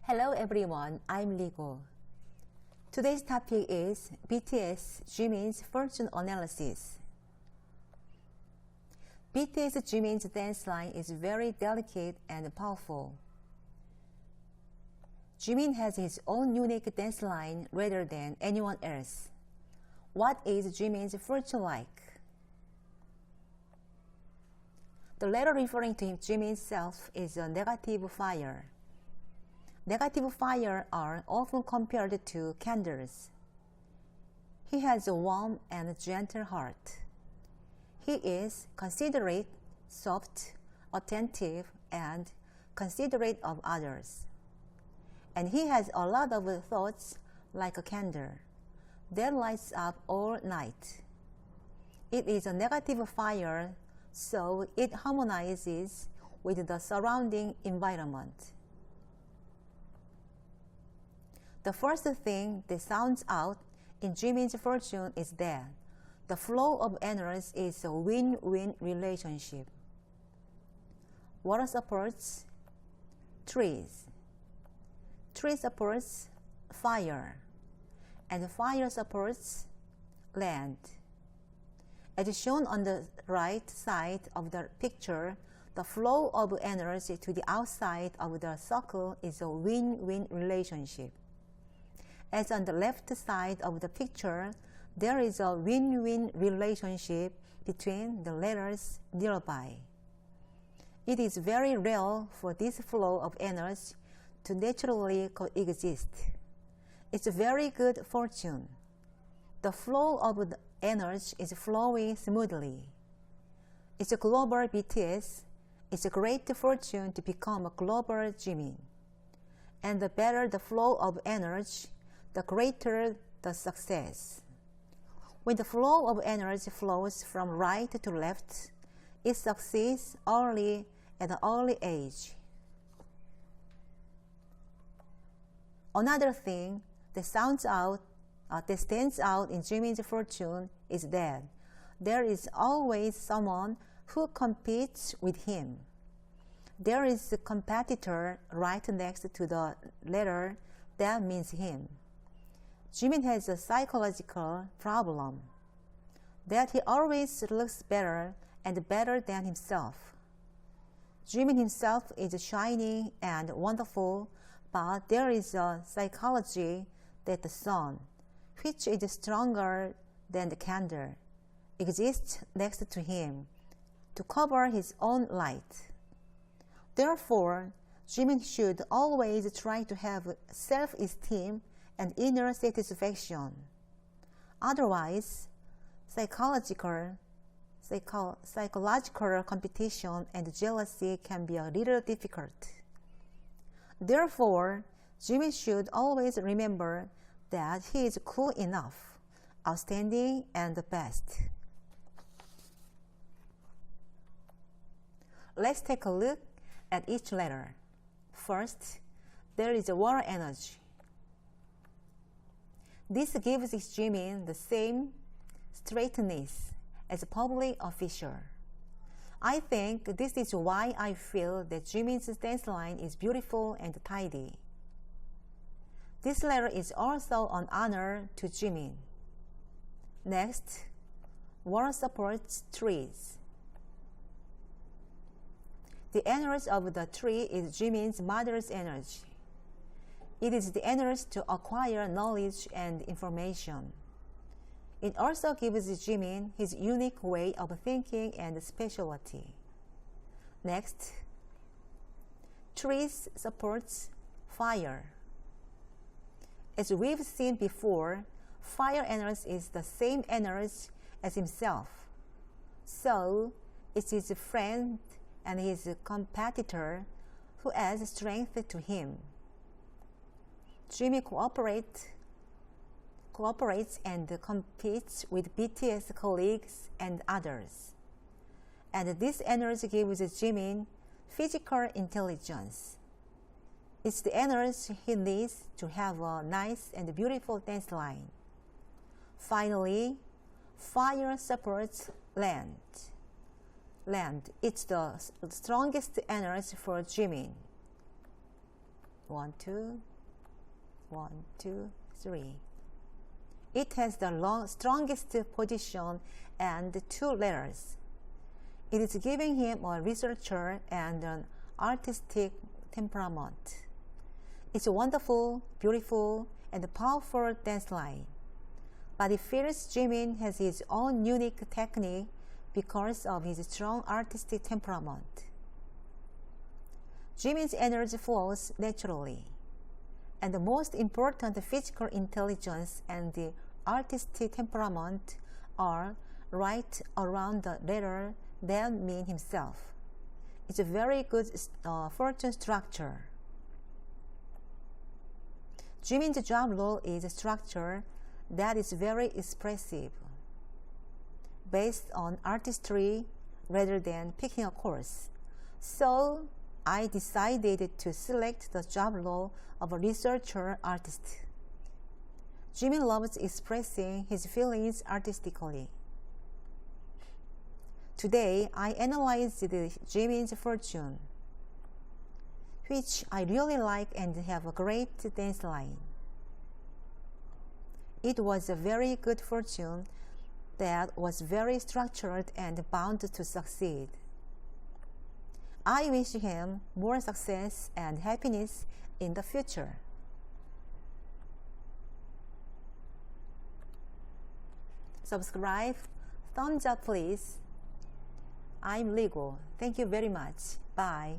Hello everyone, I'm Ligo. Today's topic is BTS Jimin's fortune analysis. BTS Jimin's dance line is very delicate and powerful. Jimin has his own unique dance line rather than anyone else. What is Jimin's fortune like? The letter referring to Jimin's self is a negative fire. Negative fire are often compared to candles. He has a warm and gentle heart. He is considerate, soft, attentive, and considerate of others. And he has a lot of thoughts like a candle that lights up all night. It is a negative fire, so it harmonizes with the surrounding environment. The first thing that sounds out in Jimin's fortune is that the flow of energy is a win-win relationship. Water supports trees. Tree supports fire. And fire supports land. As shown on the right side of the picture, the flow of energy to the outside of the circle is a win-win relationship. As on the left side of the picture, there is a win-win relationship between the letters nearby. It is very rare for this flow of energy to naturally coexist. It's a very good fortune. The flow of the energy is flowing smoothly. It's a global BTS. It's a great fortune to become a global Jimin. And the better the flow of energy, the greater the success. When the flow of energy flows from right to left, it succeeds early at an early age. Another thing that stands out in Jimin's fortune is that there is always someone who competes with him. There is a competitor right next to the letter that means him. Jimin has a psychological problem that he always looks better and better than himself. Jimin himself is shining and wonderful, but there is a psychology that the sun, which is stronger than the candle, exists next to him to cover his own light. Therefore, Jimin should always try to have self-esteem and inner satisfaction. Otherwise, psychological competition and jealousy can be a little difficult. Therefore, Jimin should always remember that he is cool enough, outstanding, and the best. Let's take a look at each letter. First, there is a water energy. This gives Jimin the same straightness as a public official. I think this is why I feel that Jimin's dance line is beautiful and tidy. This letter is also an honor to Jimin. Next, water supports trees. The energy of the tree is Jimin's mother's energy. It is the energy to acquire knowledge and information. It also gives Jimin his unique way of thinking and specialty. Next, trees supports fire. As we've seen before, fire energy is the same energy as himself. So, it's his friend and his competitor who adds strength to him. Jimin cooperates and competes with BTS colleagues and others. And this energy gives Jimin physical intelligence. It's the energy he needs to have a nice and beautiful dance line. Finally, fire supports land. It's the strongest energy for Jimin. 1, 2, 1, 2, 3. It has the strongest position and 2 letters. It is giving him a researcher and an artistic temperament. It's a wonderful, beautiful, and powerful dance line. But it feels Jimin has his own unique technique because of his strong artistic temperament. Jimin's energy flows naturally, and the most important physical intelligence and the artistic temperament are right around the letter than Min himself. It's a very good fortune structure. Jimin's job role is a structure that is very expressive, based on artistry rather than picking a course. So I decided to select the job role of a researcher artist. Jimin loves expressing his feelings artistically. Today, I analyzed Jimin's fortune, which I really like and have a great dance line. It was a very good fortune that was very structured and bound to succeed. I wish him more success and happiness in the future. Subscribe, thumbs up please. I'm Ligo. Thank you very much. Bye.